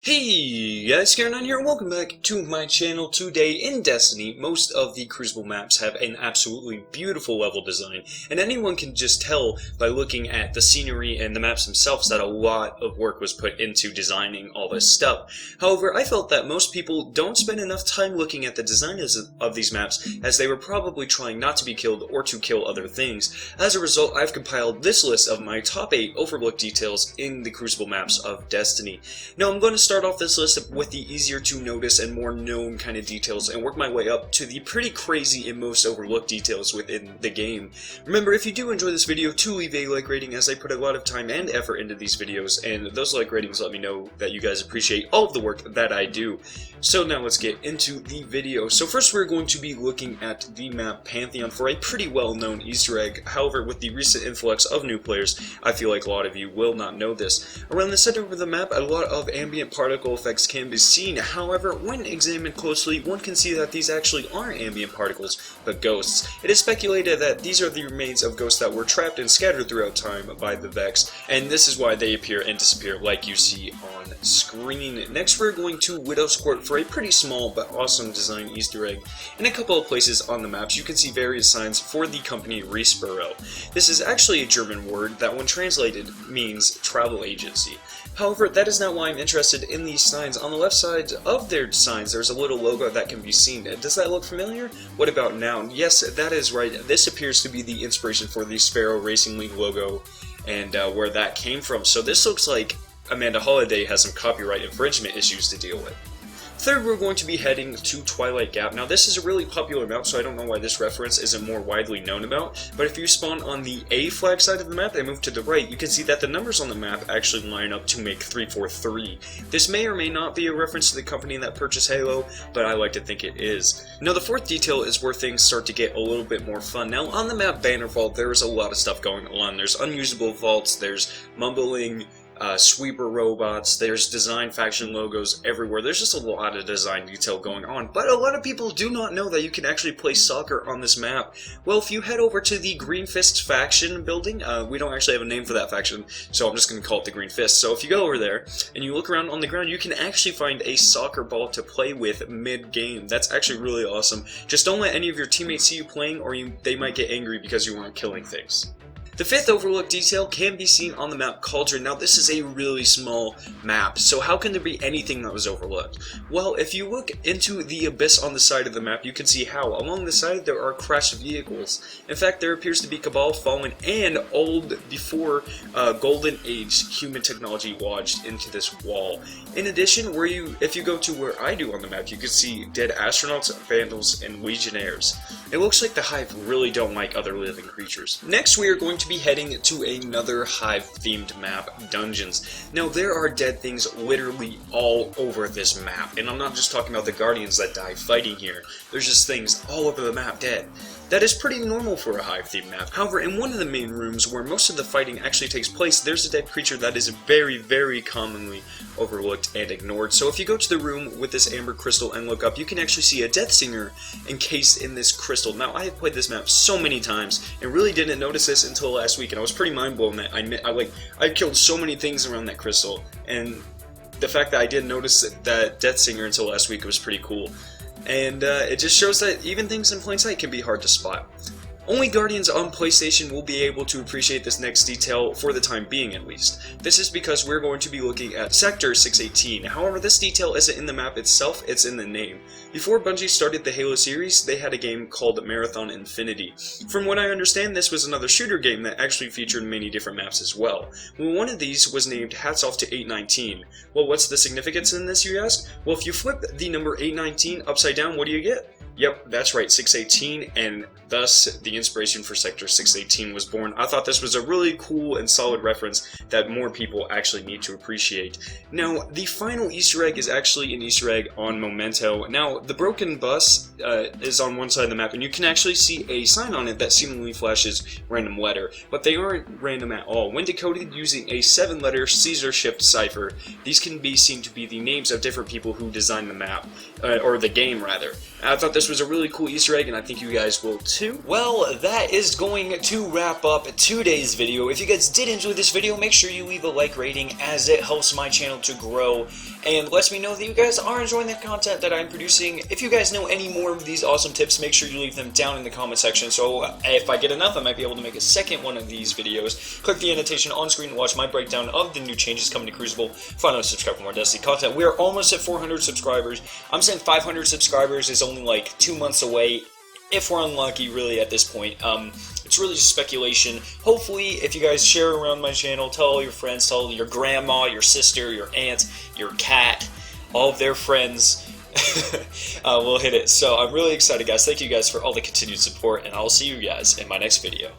Hey guys, Karen here, and welcome back to my channel. Today in Destiny, most of the Crucible maps have an absolutely beautiful level design, and anyone can just tell by looking at the scenery and the maps themselves that a lot of work was put into designing all this stuff. However, I felt that most people don't spend enough time looking at the design of these maps, as they were probably trying not to be killed or to kill other things. As a result, I've compiled this list of my top 8 overlooked details in the Crucible maps of Destiny. Now I'm going to start off this list with the easier to notice and more known kind of details and work my way up to the pretty crazy and most overlooked details within the game. Remember, if you do enjoy this video, to leave a like rating, as I put a lot of time and effort into these videos, and those like ratings let me know that you guys appreciate all of the work that I do. So now let's get into the video. So first we're going to be looking at the map Pantheon for a pretty well known Easter egg. However, with the recent influx of new players, I feel like a lot of you will not know this. Around the center of the map, a lot of ambient particle effects can be seen. However, when examined closely, one can see that these actually aren't ambient particles, but ghosts. It is speculated that these are the remains of ghosts that were trapped and scattered throughout time by the Vex, and this is why they appear and disappear like you see on screen. Next we're going to Widow's Court for a pretty small but awesome design Easter egg. In a couple of places on the maps you can see various signs for the company Crucible. This is actually a German word that when translated means travel agency. However, that is not why I'm interested in these signs. On the left side of their signs, there's a little logo that can be seen. Does that look familiar? What about now? Yes, that is right. This appears to be the inspiration for the Sparrow Racing League logo and where that came from. So this looks like Amanda Holiday has some copyright infringement issues to deal with. Third, we're going to be heading to Twilight Gap. Now, this is a really popular map, so I don't know why this reference isn't more widely known about, but if you spawn on the A flag side of the map and move to the right, you can see that the numbers on the map actually line up to make 343. This may or may not be a reference to the company that purchased Halo, but I like to think it is. Now, the fourth detail is where things start to get a little bit more fun. Now, on the map Banner Vault, there's a lot of stuff going on. There's unusable vaults, there's mumbling sweeper robots, there's design faction logos everywhere. There's just a lot of design detail going on, but a lot of people do not know that you can actually play soccer on this map. Well, if you head over to the Green Fist faction building, we don't actually have a name for that faction, so I'm just going to call it the Green Fist. So if you go over there and you look around on the ground, you can actually find a soccer ball to play with mid-game. That's actually really awesome. Just don't let any of your teammates see you playing, or they might get angry because you aren't killing things. The fifth overlooked detail can be seen on the map Cauldron. Now, this is a really small map, so how can there be anything that was overlooked? Well, if you look into the abyss on the side of the map, you can see how. Along the side, there are crashed vehicles. In fact, there appears to be Cabal, Fallen, and old before Golden Age human technology lodged into this wall. In addition, if you go to where I do on the map, you can see dead astronauts, vandals, and legionnaires. It looks like the Hive really don't like other living creatures. Next, we are going to be heading to another Hive-themed map, Dungeons. Now, there are dead things literally all over this map, and I'm not just talking about the Guardians that die fighting here. There's just things all over the map dead. That is pretty normal for a Hive-themed map. However, in one of the main rooms where most of the fighting actually takes place, there's a dead creature that is very, very commonly overlooked and ignored. So if you go to the room with this amber crystal and look up, you can actually see a Death Singer encased in this crystal. Now, I have played this map so many times and really didn't notice this until last week, and I was pretty mind-blown that I killed so many things around that crystal, and the fact that I didn't notice that Death Singer until last week was pretty cool. And it just shows that even things in plain sight can be hard to spot. Only Guardians on PlayStation will be able to appreciate this next detail, for the time being at least. This is because we're going to be looking at Sector 618. However, this detail isn't in the map itself, it's in the name. Before Bungie started the Halo series, they had a game called Marathon Infinity. From what I understand, this was another shooter game that actually featured many different maps as well. Well, one of these was named Hats Off to 819. Well, what's the significance in this, you ask? Well, if you flip the number 819 upside down, what do you get? Yep, that's right, 618, and thus the inspiration for Sector 618 was born. I thought this was a really cool and solid reference that more people actually need to appreciate. Now, the final Easter egg is actually an Easter egg on Memento. Now, the broken bus is on one side of the map, and you can actually see a sign on it that seemingly flashes random letter, but they aren't random at all. When decoded using a 7-letter Caesar shift cipher, these can be seen to be the names of different people who designed the map, or the game rather. I thought this was a really cool Easter egg, and I think you guys will too. Well, that is going to wrap up today's video. If you guys did enjoy this video, make sure you leave a like rating, as it helps my channel to grow, and lets me know that you guys are enjoying the content that I'm producing. If you guys know any more of these awesome tips, make sure you leave them down in the comment section, so if I get enough, I might be able to make a second one of these videos. Click the annotation on screen to watch my breakdown of the new changes coming to Crucible. Finally, subscribe for more Destiny content. We are almost at 400 subscribers. I'm saying 500 subscribers is only like 2 months away, if we're unlucky, really, at this point. It's really just speculation. Hopefully, if you guys share around my channel, tell all your friends, tell your grandma, your sister, your aunt, your cat, all of their friends, we'll hit it. So I'm really excited, guys. Thank you guys for all the continued support, and I'll see you guys in my next video.